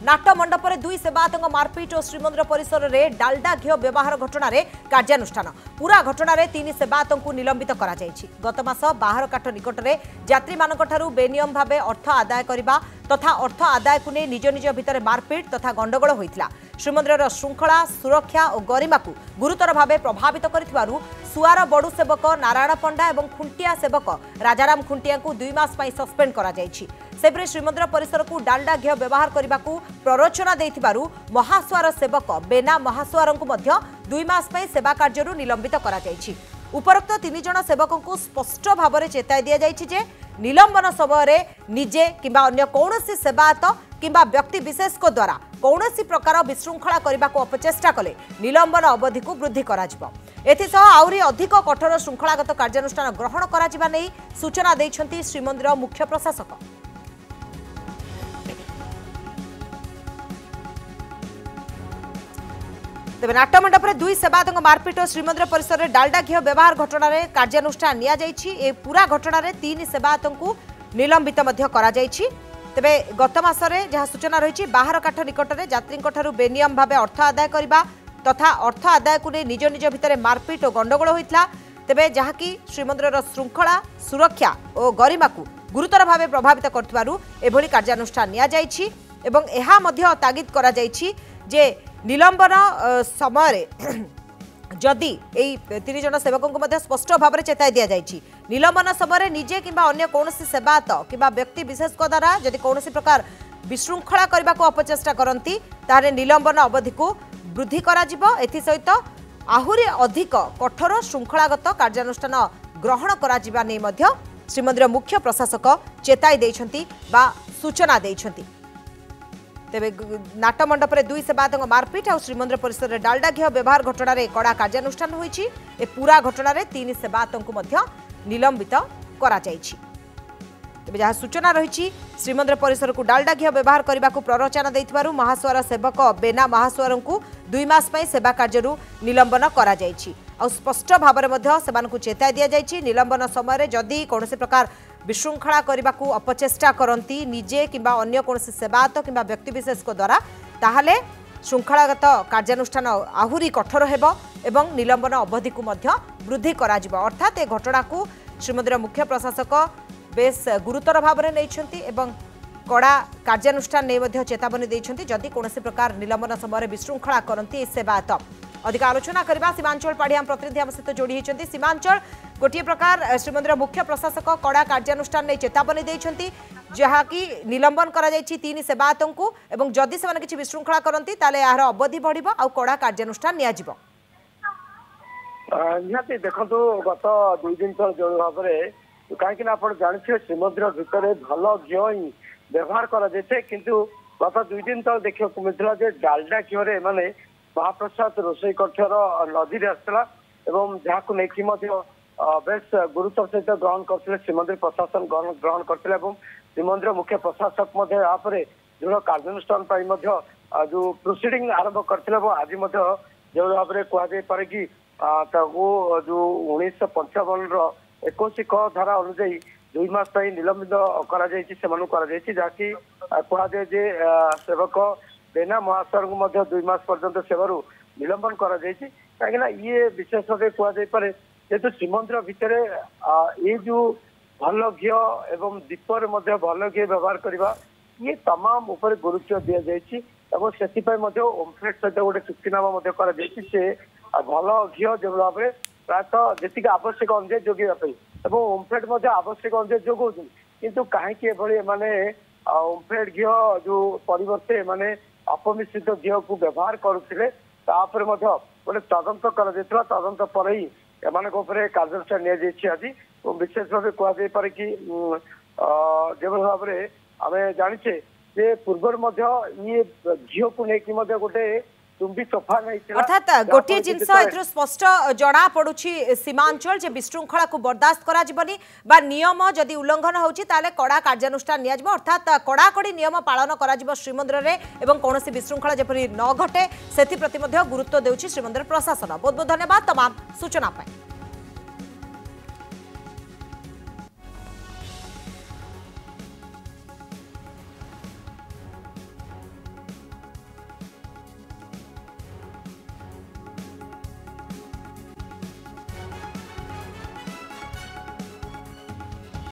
नाट मंडप में दुई सेवायतों मारपिट और श्रीमंदिर परिसर में डालडा घी व्यवहार घटना कार्यानुष्ठान पूरा घटना 3 सेवायतों निलंबित करा जायछि। गत मास बाहरकाठ निकट में यात्री मानू बेनियम भाव अर्थ आदाय करने तथा अर्थ आदाय को नहीं निज निज भितर मारपिट तथा गंडगोल होता श्रीमंदिर श्रृंखला सुरक्षा और गरिमा को गुरुतर भाव प्रभावित करिथिबारु सुआर बड़ू सेवक नारायण पंडा और खुंटिया सेवक राजाराम खुंटिया को 2 मास सस्पेंड करा जायछि। सेपरे श्रीमंदिर परिसर को डालडा घी व्यवहार करने को प्ररोचना देथिबारु महासुआर सेवक बेना महासुआर को 2 मास सेवा कार्य निलंबित करा जायछि। उपरोक्त 3 जन सेवकों को स्पष्ट भाव में चेताई दि जायछि जे निलंबन समय निजे किंबा अन्य कौनसी सेवायत किंबा व्यक्ति विशेष को द्वारा कौनसी प्रकार विशृंखला करने को अपचेष्टा कले निलंबन अवधि को वृद्धि कराजिबो। एथिसह आउरी अधिक कठोर श्रृंखलागत कार्यानुष्ठान ग्रहण कराजिबा नै सूचना दैछन्ति श्रीमंदिर मुख्य प्रशासक। तेज नाटमंडप में 2 सेवायतों मारपिट और श्रीमंदिर परिसर में डालडा घी व्यवहार घटना कार्यानुष्ठान नि पूरा घटना 3 सेवायतों को निलंबित करा जायछि। तेबे गत मासरे जहाँ सूचना रही बाहरकाठ निकट में यात्री बेनियम भाव अर्थ आदाय करने तथा अर्थ आदाय को निज निज भितर मारपिट और गंडगोल होता तेबे जहाँकि श्रीमंदिर श्रृंखला सुरक्षा और गरिमा को गुरुतर भाव प्रभावित करुथिबारु एभली कार्यानुष्ठान निया जायछि एवं एहा मध्य तागिद करा जायछि जे निलंबन समय जदि 3 जन सेवकों को स्पष्ट भाव में चेताई दि जायछि निलंबन समय निजे किंबा अन्य कौनसी सेवायत किंबा व्यक्ति विशेष द्वारा जदि कौनसी प्रकार विशृंखला करने को अपचेष्टा करती ताहले निलंबन अवधि को वृद्धि कराजिबो। एथिसहित आहुरी अधिक कठोर श्रृंखलागत कार्यानुष्ठान ग्रहण कराजिबा नै मध्य श्रीमंदिर मुख्य प्रशासक चेताई दैछन्ति बा सूचना दैछन्ति। तेबे नाटमंडप में 2 सेवायतों मारपिट और श्रीमंदिर परिसर में डालडा घी व्यवहार घटना कड़ा कार्यानुष्ठान होइछि। ए पूरा घटना 3 सेवायतों को मध्य निलंबित करा जायछि। तेबे जहाँ सूचना रही श्रीमंदिर परिसर को डालडा घी व्यवहार करने को प्ररोचना देथिबारु महासुआर सेवक बेना महासुआर को 2 मास सेवा कार्य निलंबन करा जायछि और स्पष्ट भाव में चेताई दि जायछि निलंबन समय जदि कौन प्रकार विशृंखला करने को अपचेष्टा करती निजे किंबा अन्य कौन सेवायत किंबा व्यक्ति विशेष द्वारा ताहले श्रृंखलागत कार्यानुष्ठान आहुरी कठोर हेबो एवं निलंबन अवधि को वृद्धि कराजिबो। अर्थात ए घटना को श्रीमंदिर मुख्य प्रशासक बेस गुरुतर भाव में नहीं एवं कड़ा कार्यानुष्ठान नहीं चेतावनी देइछन्ति जदि कौन प्रकार निलंबन समय विशृंखला करती सेवायत। अधिक आलोचना करबा सीमांचल पाढ़ियाम प्रतिनिधि आम सहित जोड़ी होती। सीमांचल गोटे प्रकार श्रीमंदिर मुख्य प्रशासक कड़ा कार्यानुष्ठान नहीं चेतावनी देइछन्ति जहाँकि निलंबन करा जायछि 3 सेवायतों को एवं जदि से किसी विशृंखला करती ताले यार अवधि बढ़िबो आ कड़ा कार्यानुष्ठान नियाजिबो। निहाती देखो गत 2 दिन तक जो भाव में कहीं जानते श्रीमंदिर भितर भल घी ही व्यवहार कराए किंतु गत 2 दिन तक देखा मिलता डालडा घी माने महाप्रसाद रोषे कर नदी आसला जहाँ नहीं बेस गुरुत्व सहित ग्रहण करते श्रीमंदिर प्रशासन ग्रहण करते श्रीमंदिर मुख्य प्रशासक दृढ़ कार्यानुष्ठान जो प्रोसीडिंग आरंभ करते आज जो भाव में कहुपे कि जो 1955 21 क धारा अनुजाई 2 मास निलंबित जहाँकि कहुए जे सेवक बेना महासर को 2 मास पर्यंत सेवारू निलंबन करा कहीं ये विशेष भाव कहुपे जेहेतु श्रीमंदिर भितर ये जो भल घी एवं दीपर भल घी व्यवहार करवा ये तमाम उपर गुरुत्व दि जाए ओमफेड सहित गोटे चुक्तिनामा से भल घी जो भाव में प्रायतः जी आवश्यक अनुजाई जोगाई ओमफेड आवश्यक अनुजाई जोगाऊ किंतु कहीं माने ओमफेड घी जो परिवर्ते माने अपमिश्रित घी को व्यवहार करुले गोटे तदंत कर तदंत पर ही एम कार्यानुष्ठान नि आज विशेष भाव कहुपे कि जो भाव में आम जाचे पूर्व ये घी को लेकिन गोटे तुम्बी सफा नहीं अर्थात गोटे जिनस ए स्पष्ट जना पड़ुछि सीमांचल जे विशृंखला को बर्दाश्त करा जिवनी बा नियम जदि उल्लंघन होछि ताले कड़ा कार्यानुष्ठान निया जिवो अर्थात कड़ाकड़ी नियम पालन करा जिवो श्रीमंदिर रे एवं कोनोसी विशृंखला जेपरि न घटे सेति प्रति मध्ये गुरुत्व देउछि श्रीमंदिर प्रशासन। बहुत बहुत धन्यवाद तमाम सूचना पाए।